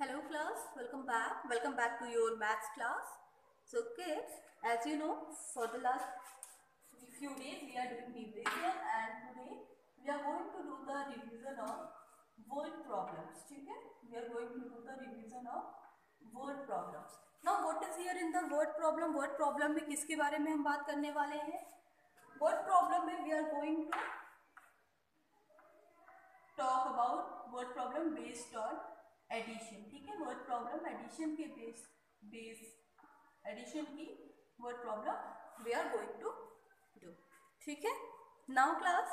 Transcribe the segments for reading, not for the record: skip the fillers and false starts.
Hello class, welcome back. Welcome back to your maths class. So kids, as you know, for the last few days we are doing revision, and today we are going to do the revision of word problems. Okay? We are going to do the revision of word problems. Now what is here in the word problem? Word problem में किसके बारे में हम बात करने वाले हैं? Word problem में we are going to talk about word problem based on addition. ठीक है, वर्ड प्रॉब्लम एडिशन के बेस एडिशन की word problem we are going to do. ठीक है, now class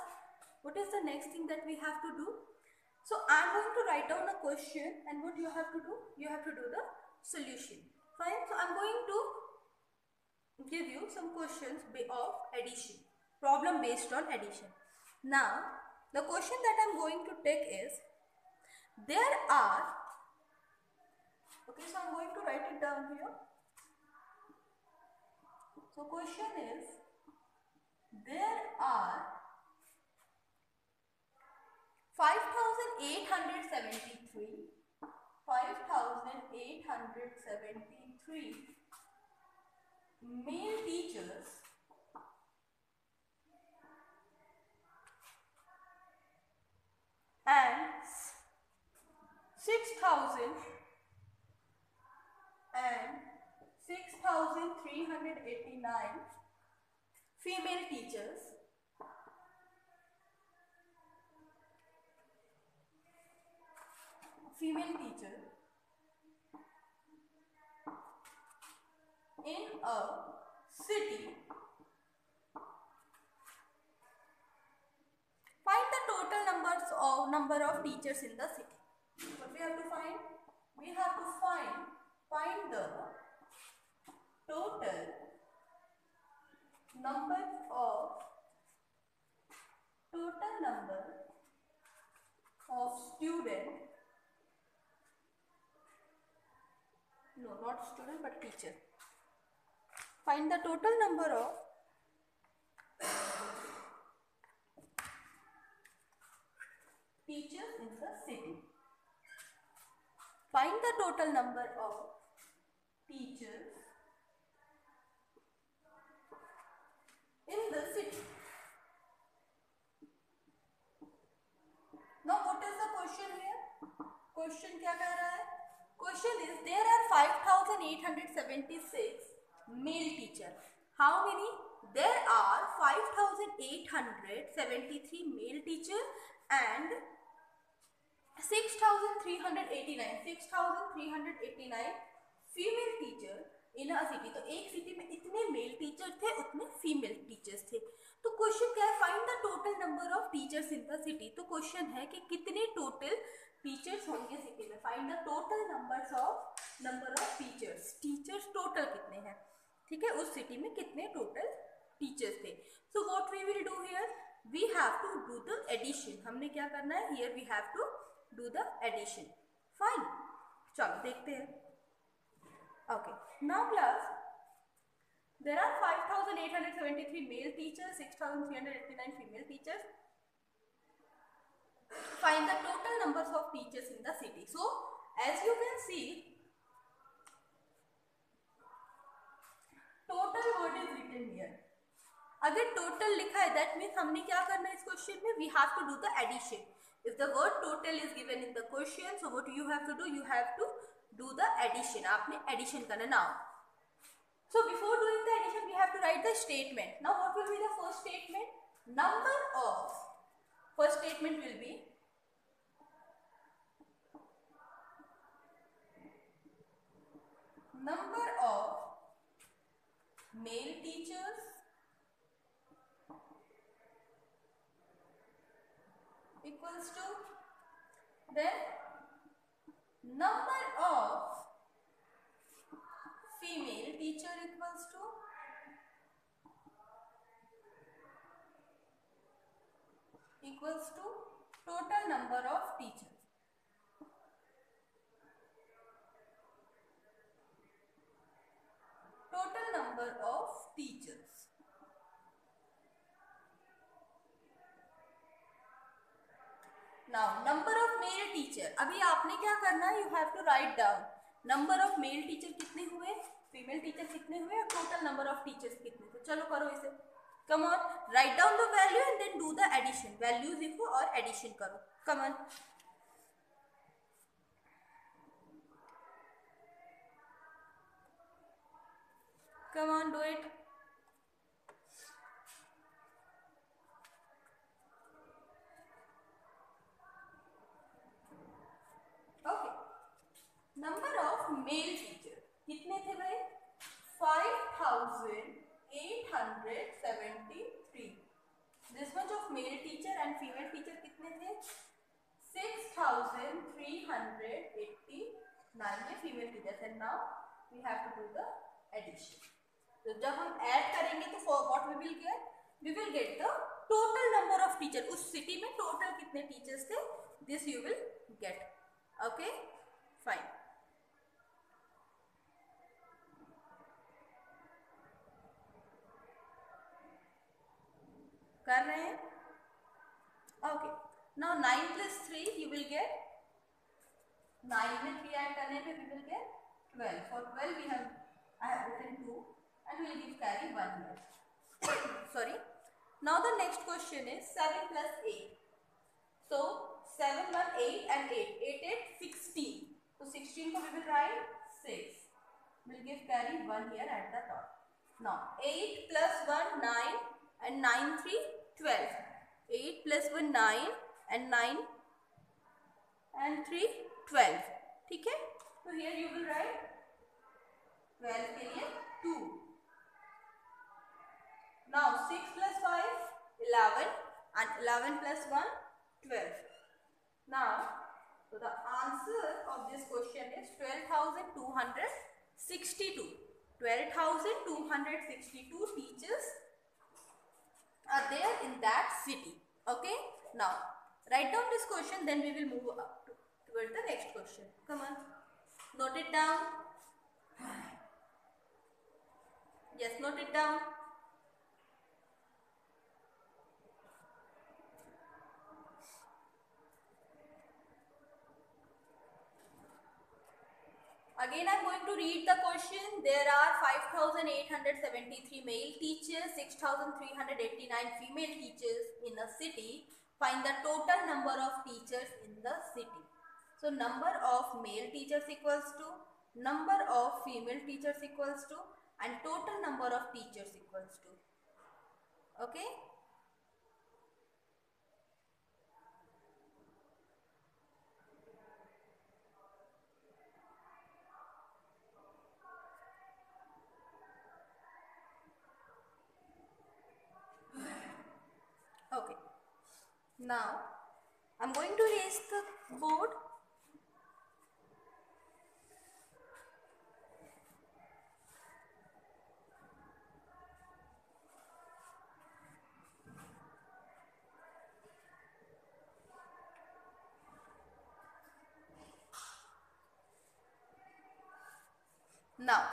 what is the next thing that we have to do? So I am going to write down a question and what you have to do? You have to do the solution. Fine. So I am going to give you some questions of addition, problem based on addition. Now the question that I am going to take is, there are, okay, so I'm going to write it down here. So question is, there are 5,873 male teachers and 6,389 female teachers in a city. Find the total number of teachers in the city. What we have to find? We have to find the total number of student, no, not student but teacher. Find the total number of teachers in the city. Find the total number of teachers in the city. Now what is the question here? Question क्या कह रहा है? Question is, there are 5,876 male teachers. How many? There are 5,873 male teachers and 6,389 female teacher in a city. तो एक city में इतने male teacher थे, उतने फीमेल टीचर्स थे. तो क्वेश्चन क्या है? Find the total number of teachers in the city. तो क्वेश्चन है कि कितने टोटल टीचर्स होंगे सिटी में. Find the total number of teachers total कितने हैं. ठीक है, उस सिटी में कितने टोटल टीचर्स थे. So what we will do here? We have to do the addition. हमने क्या करना है? Here we have to do the addition. Fine, चलो देखते हैं. Okay, now class, there are 5,873 male teachers, 6,389 female teachers. Find the total numbers of teachers in the city. So as you can see, total word is written here. अगर total लिखा है, that means हमने क्या करना है इस question में? We have to do the addition. If the word total is given in the question, so what you have to do? You have to do the addition. आपने addition करना. Now, so before doing the addition, we have to write the statement. Now, what will be the first statement? First statement will be number of male teachers equals to, then number of female teacher equals to total number of teachers. Now number of male teacher, अभी आपने क्या करना है, you have to write down number of male teacher कितने हुए, female teacher कितने हुए, और टोटल नंबर ऑफ टीचर्स कितने थे। चलो करो इसे, come on, write down the value and then do the addition, values लिखो और एडिशन करो, come on. Come on, do it. Okay. Number of male teacher कितने थे भाई? 5,873. This much of male teacher and female teacher कितने थे? 6,389 ये female teachers, and now we have to do the addition. तो जब हम ऐड करेंगे तो for what we will get? We will get the total number of teacher. उस city में टोटल कितने टीचर्स थे, this you will get. Okay, fine. कर रहे हैं? Okay. Now 9 plus 3 you will get 9 में 3 ऐड करने पे we will get 12. For 12 I have written 2 and we will give carry 1 here. Sorry. Now the next question is 7 plus 8. So 7, 1, 8 and 8. 8, 8, 16. So 16 ko we will write 6. We'll give carry 1 here at the top. Now 8 plus 1, 9 and 9, 3, 12. 8 plus 1, 9 and 9 and 3, 12. ठीक है? So here you will write 12 के लिए 2. Now 6 plus 5, 11 and 11 plus 1, 12. Now, so the answer of this question is 12,262. 12,262 teachers are there in that city. Okay. Now, write down this question, then we will move up towards the next question. Come on, note it down. Yes, note it down. Again, I am going to read the question. There are 5,873 male teachers, 6,389 female teachers in a city. Find the total number of teachers in the city. So, number of male teachers equals to number of female teachers equals to and total number of teachers equals to. Okay. Okay. Now, I am going to erase the board. Now,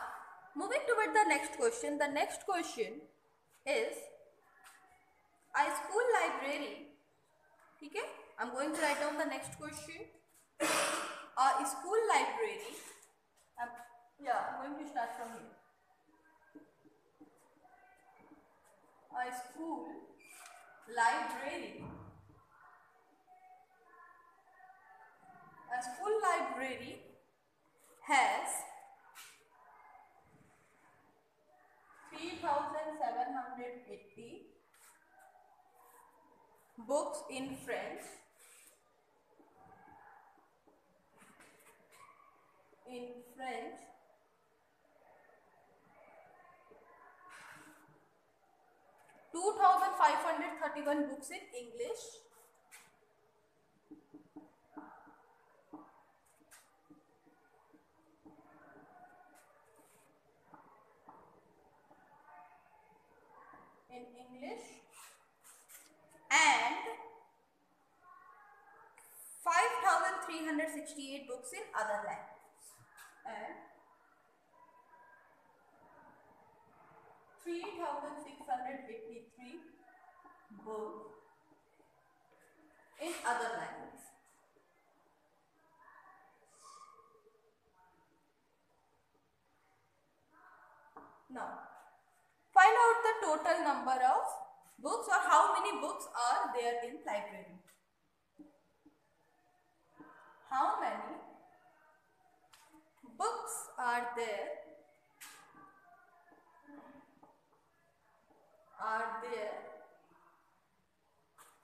moving toward the next question. The next question is a school library. Okay, I'm going to write down the next question. A school library. I'm going to start from here. A school library. A school library has 3,780 books in French, 2,531 books in English, and 5,368 books in other languages, and 3,683 books in other languages. Now find out the total number of books, or how many books are there in library. How many books are there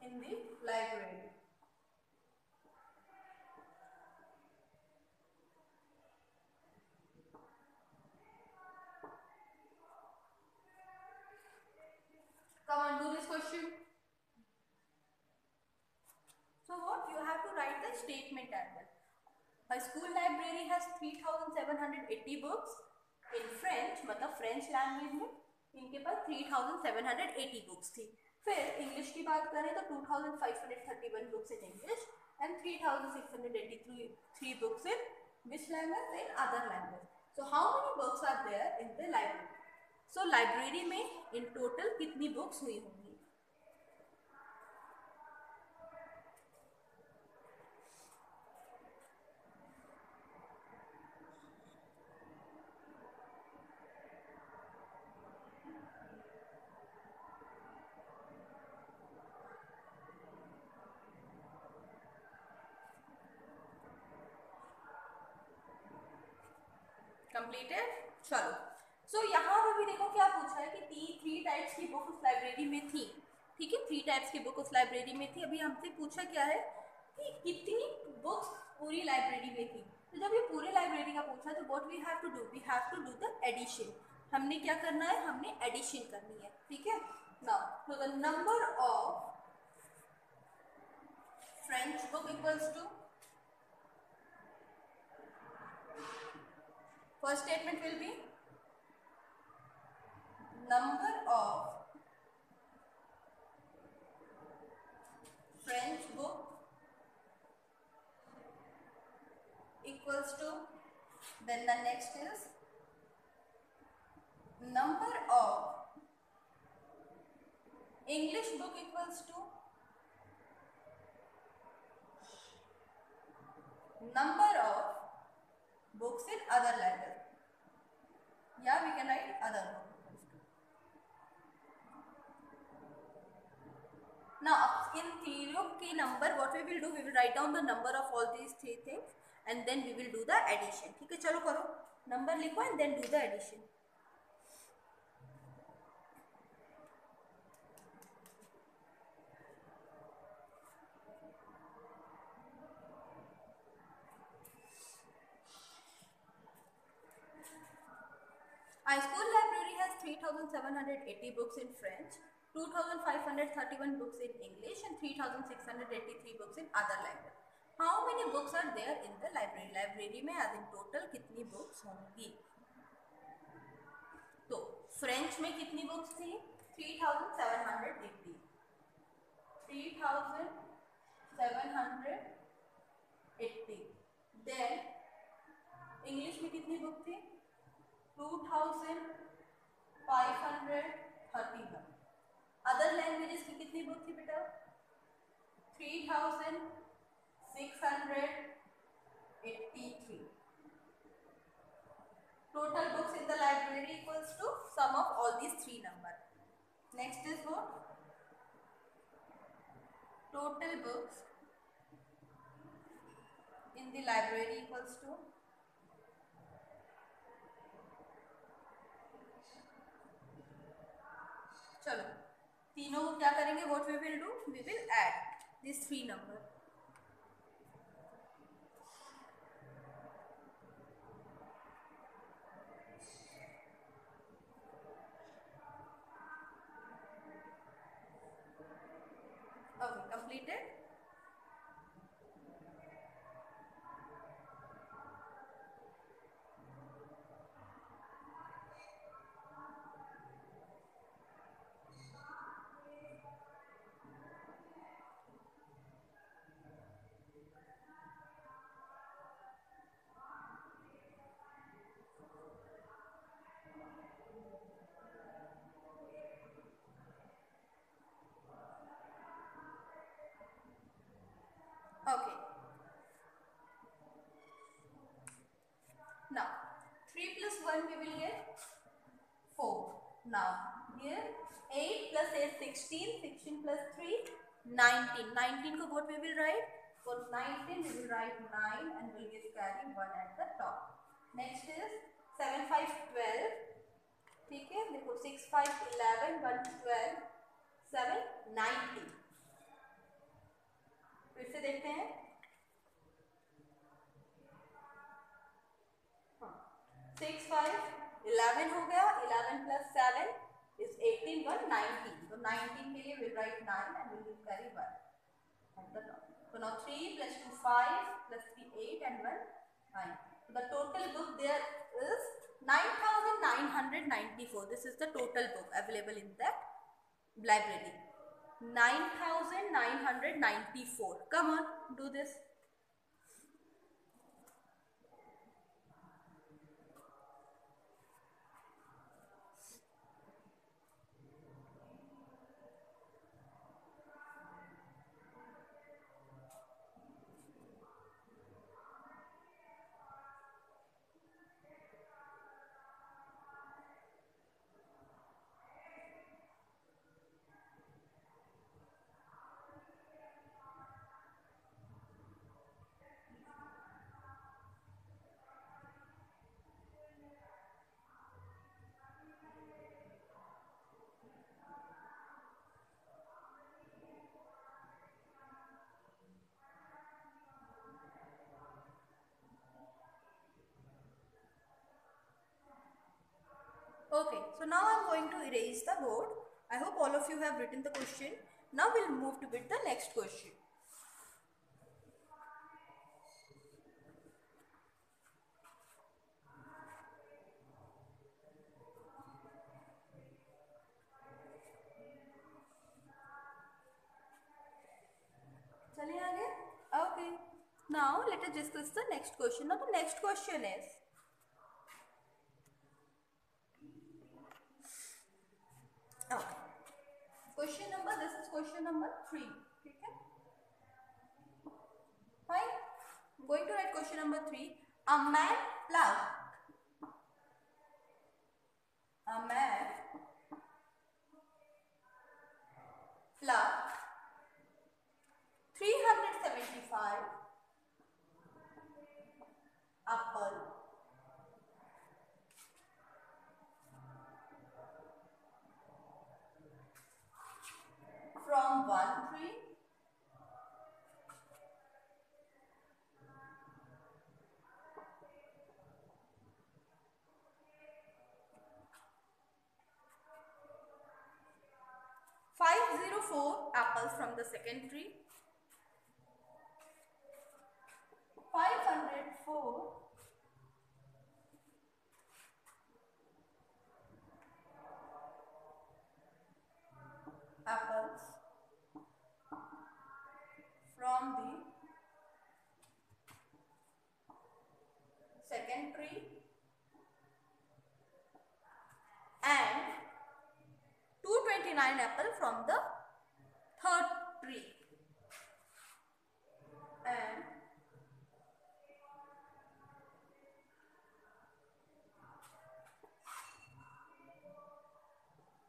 in the library? Come on, do this question. So what? You have to write the statement as well. A school library has 3780 books. In French, मतलब French language में इनके पास 3780 books थी. फिर English की बात करें तो 2531 books in English and 3683 books in which language? In other language. So how many books are there in the library? So library में in total कितनी books हुई होंगी? कंप्लीटेड. चलो, सो यहाँ पे भी देखो क्या पूछा है कि थ्री टाइप्स की बुक उस लाइब्रेरी में थी. ठीक है, 3 टाइप्स की बुक उस लाइब्रेरी में थी. अभी हमसे पूछा क्या है कि कितनी बुक्स पूरी लाइब्रेरी में थी. तो जब ये पूरे लाइब्रेरी का पूछा तो what we have to do? We have to do the addition. हमने क्या करना है? हमने एडिशन करनी है. ठीक है. नाउ तो the number of French book equals to, first statement will be number of French book equals to, then the next is number of English book equals to number of books in other language. Yeah, we can write other book. Now in theorem के number, what we will do? We will write down the number of all these 3 things and then we will do the addition. ठीक है, चलो करो, number लिखो and then do the addition. A school library has 3780 books in French, 2531 books in English and 3683 books in other language. How many books are there in the library? Library में आज in total कितनी books होंगी? तो French में कितनी books थी? 3780. 3780. Then English में कितनी बुक थी? 2531. अदर लैंग्वेजेस की कितनी बुक थी बेटा? 3683. Total books in the library equals to sum of all these 3 numbers. Next is what? Total books in the library equals to चलो तीनों को क्या करेंगे? What we will do? We will add these 3 numbers. Okay, completed. Okay. Now 3 plus 1 we will get 4. Now here 8 plus 8 16, 16 plus 3 19. 19 को what we will write? For 19 we will write 9 and we'll give carry 1 at the top. Next is 7 5 12. ठीक है, देखो 6 5 11 1 12 7 90. फिर से देखते हैं. हाँ 6 5 11 हो गया. 11 plus 7 is 18 1 19. तो 19 के लिए we'll write 9 and we'll carry 1 at the top. So now 3 plus 2 5 plus 3 8 and 1 9. So the total book there is 9,994. This is the total book available in that library. 9,994. Come on, do this. Okay, so now I am going to erase the board. I hope all of you have written the question. Now we will move to with the next question. चलिए आगे. Okay, now let us discuss the next question. Now the next question is, okay, question number, this is question number 3. Okay, fine. I'm going to write question number 3. A man plucked 375 apple from one tree .504 apples from the second tree, 504 apples from the second tree and 229 apple from the third tree and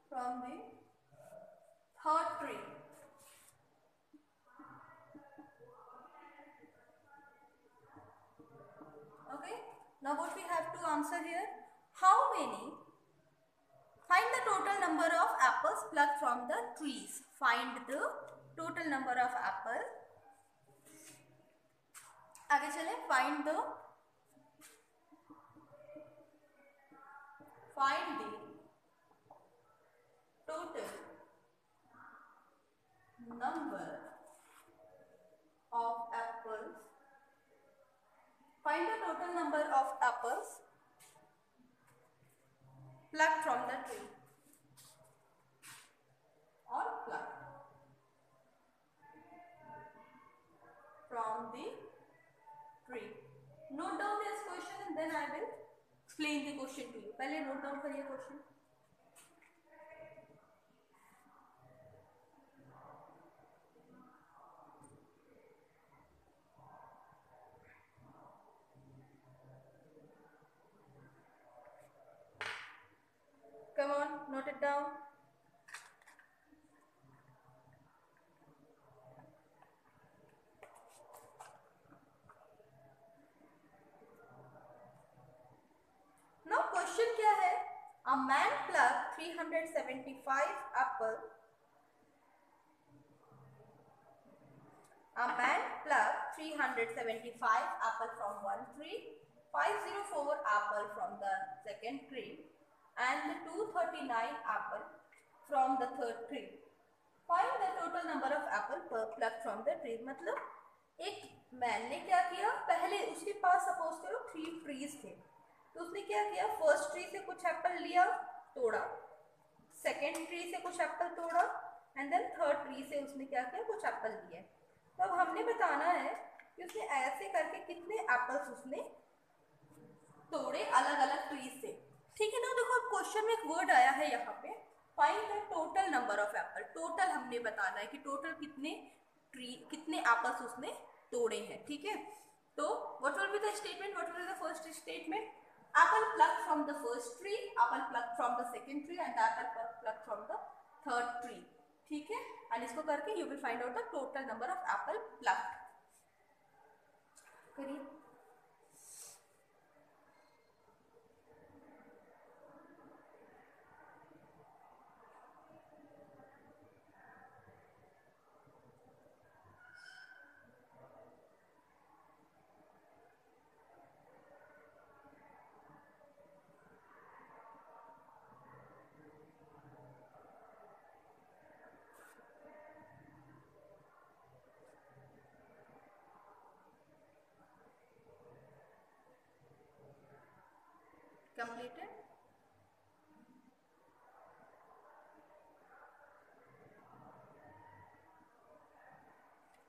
from the third tree. Okay, now what we have to answer here, how many, find the total number of apples plucked from the trees. Find the total number of apples. आगे चले, find the total number of apples. Find the total number of apples plucked from the tree or plucked from the tree. Note down this question and then I will explain the question to you. पहले note down करिए question. Come on, note it down. Now question क्या है? A man plucked 375 apple. A man plucked 375 apple from one tree, 504 apple from the second tree, and 239 apple from the third tree. Find the total number of apple plucked from the tree. मतलब एक man ने क्या किया, पहले उसके पास suppose करो 3 trees थे, तो उसने क्या किया, फर्स्ट ट्री से कुछ एप्पल लिया, तोड़ा, सेकेंड ट्री से कुछ एप्पल तोड़ा, एंड देन थर्ड ट्री से उसने क्या किया, कुछ एप्पल लिए। तो अब हमने बताना है कि उसने ऐसे करके कितने एप्पल्स उसने तोड़े अलग अलग ट्रीज से। ठीक है ना। देखो अब क्वेश्चन में एक वर्ड आया है यहाँ पे, find the total number of Apple. Total हमने बताना है कि टोटल कितने एप्पल्स उसने तोड़े हैं। ठीक है, तो what will be the statement, what will be the first statement, apple plucked from the first tree, apple plucked from the second tree, and apple plucked from the third tree. ठीक है, and इसको करके you will find out the total number of Apple plucked. करिए। Completed.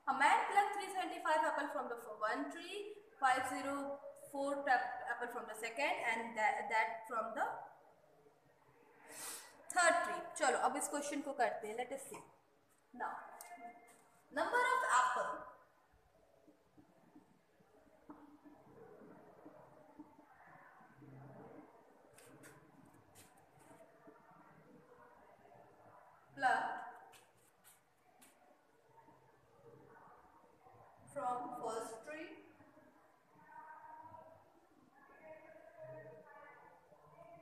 A man plucked 375 apple from the one tree, 504 apple from the second, and that from the third tree. चलो अब इस question को करते हैं, let us see. Now number of apple plucked from first tree,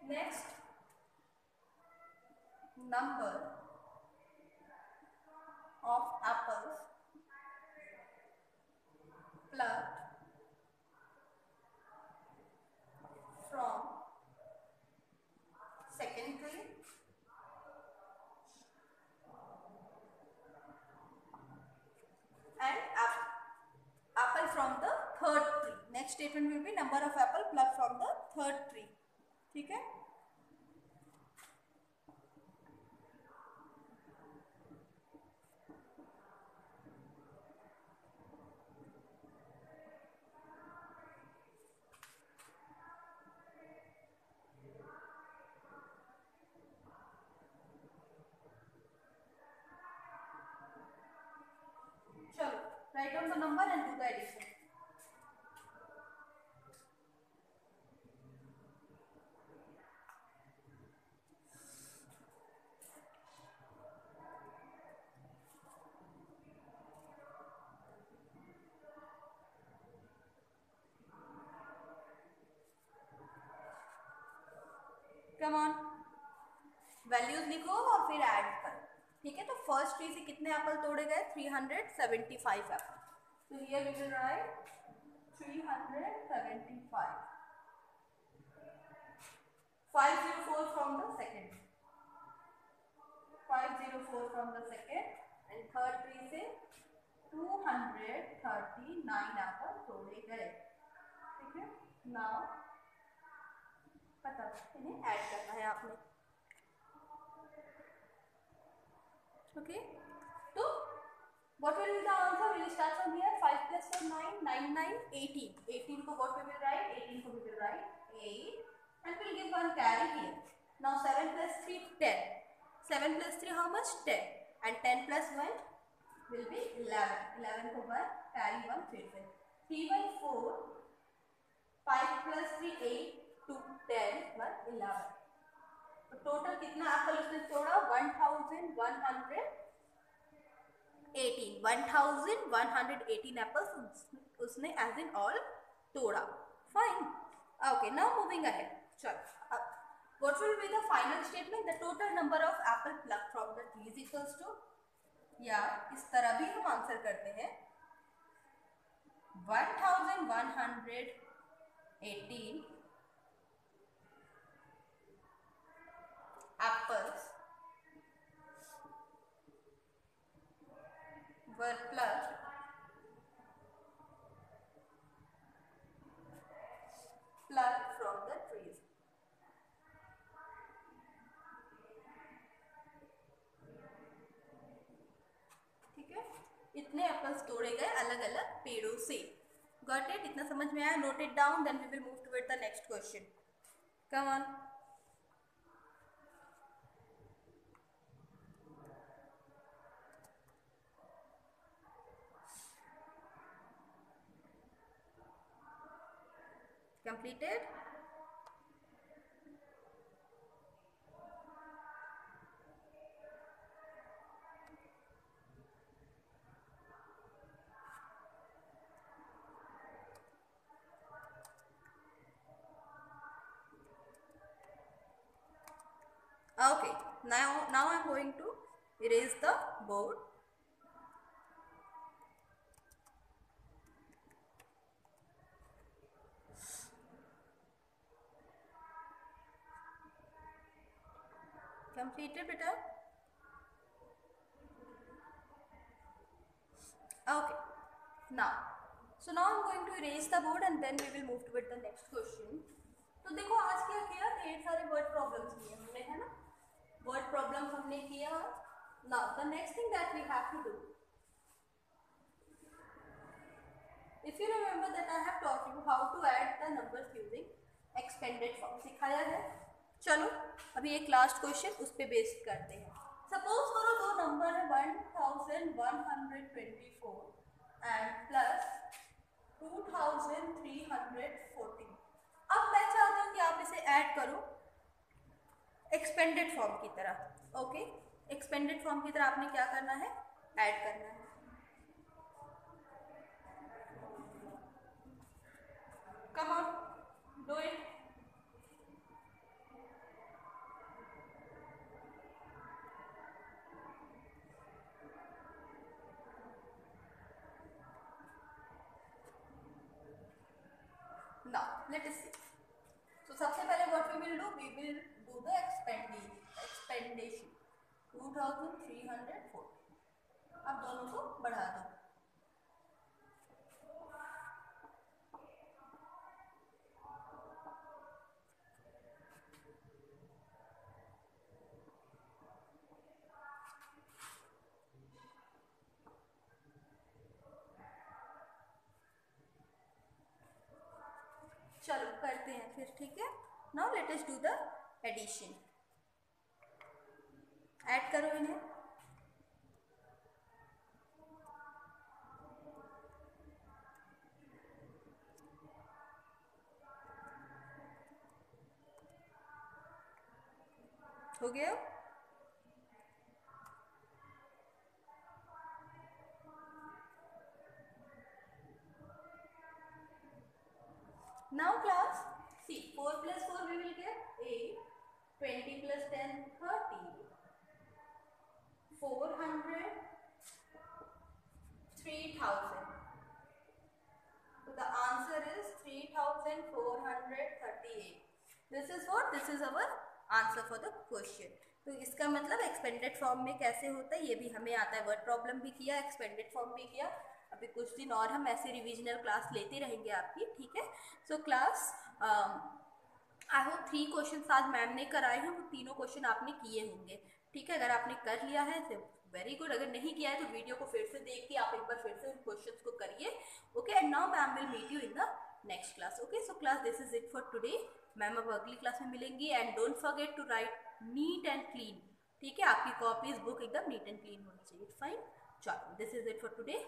next number of apples plucked from second tree, and apple from the third tree. Next statement will be number of apple plucked from the third tree. ठीक है, चलो write down the number and do the addition. Come on, values लिखो और फिर add करो। ठीक है, तो फर्स्ट ट्री से कितने एप्पल तोड़े गए, 375 एप्पल। तो here we will write 375, 504 from the second, 504 from the second, and third tree से 239 एप्पल तोड़े गए। ठीक है, नाउ पता इन्हें ऐड करना है आपने। ओके, तो what will be the answer? We will start from here. 5 plus 4 9, 9 9 18. 18 को what we will write? 18 को we will write 8, and we will give one carry here. Now 7 plus 3 10. 7 plus 3 how much? 10. And 10 plus 1 will be 11. 11 को 1 carry 1 फिर से 3 by 4. 5 plus 3 8 to 10 1 11. तो total कितना Apple उसने तोड़ा? 1118 apples उसने एज इन ऑल तोड़ा. Fine. Okay, now moving ahead. चलो, अब what will be the final statement? The total number of apple plucked from the tree is equals to, या इस तरह भी हम आंसर करते हैं 1118 apples were plucked from the trees. ठीक है, इतने एप्पल्स तोड़े गए अलग अलग पेड़ों से. Got it? इतना समझ में आया? Note it down, then we will move toward the next question. Come on. Completed? Okay, now I'm going to erase the board. Completed, beta? Okay, now I'm going to erase the board and then we will move to the next question. तो देखो आज क्या किया, ढेर सारे word problems किए हमने, है ना? वर्ड प्रॉब्लम्स हमने किया. Now the next thing that we have to do, if you remember that I have taught you how to add the numbers using expanded form. सिखाया है. चलो अभी एक लास्ट क्वेश्चन उस पर बेस करते हैं. सपोज करो दो नंबर है 1124 एंड प्लस 2314. अब मैं चाहती हूँ कि आप इसे ऐड करो एक्सपेंडेड फॉर्म की तरह. ओके, एक्सपेंडेड फॉर्म की तरह आपने क्या करना है? ऐड करना है. Come on, do it. Now let us see. So सबसे पहले what we will do? We will do the expandation. 2340. अब दोनों को बढ़ा दो. चलो करते हैं फिर, ठीक है? Now let us do the addition. Add करो इन्हें. हो गया? Now class, see 4 plus 4 we will get 8, 20 plus 10 30, 400, 3000. So the answer is 3438. This is what? This is our answer for the question. तो इसका मतलब एक्सपेंडेड फॉर्म में कैसे होता है ये भी हमें आता है. वर्ड प्रॉब्लम भी किया, एक्सपेंडेड फॉर्म भी किया. अभी कुछ दिन और हम ऐसे रिविजनल क्लास लेते रहेंगे आपकी, ठीक है? So class I hope 3 question आज मैम ने कराए हैं, वो तीनों क्वेश्चन आपने किए होंगे, ठीक है? अगर आपने कर लिया है तो वेरी गुड. अगर नहीं किया है तो वीडियो को फिर से देख के आप एक बार फिर से उन क्वेश्चंस को करिए. Okay, and now ma'am will meet you in the next class. Okay, so class this is it for today. Ma'am अब अगली क्लास में मिलेंगी. And don't forget to write neat and clean, ठीक है? आपकी कॉपीज बुक एकदम neat and clean होनी चाहिए. फाइन, चलो this is it for today.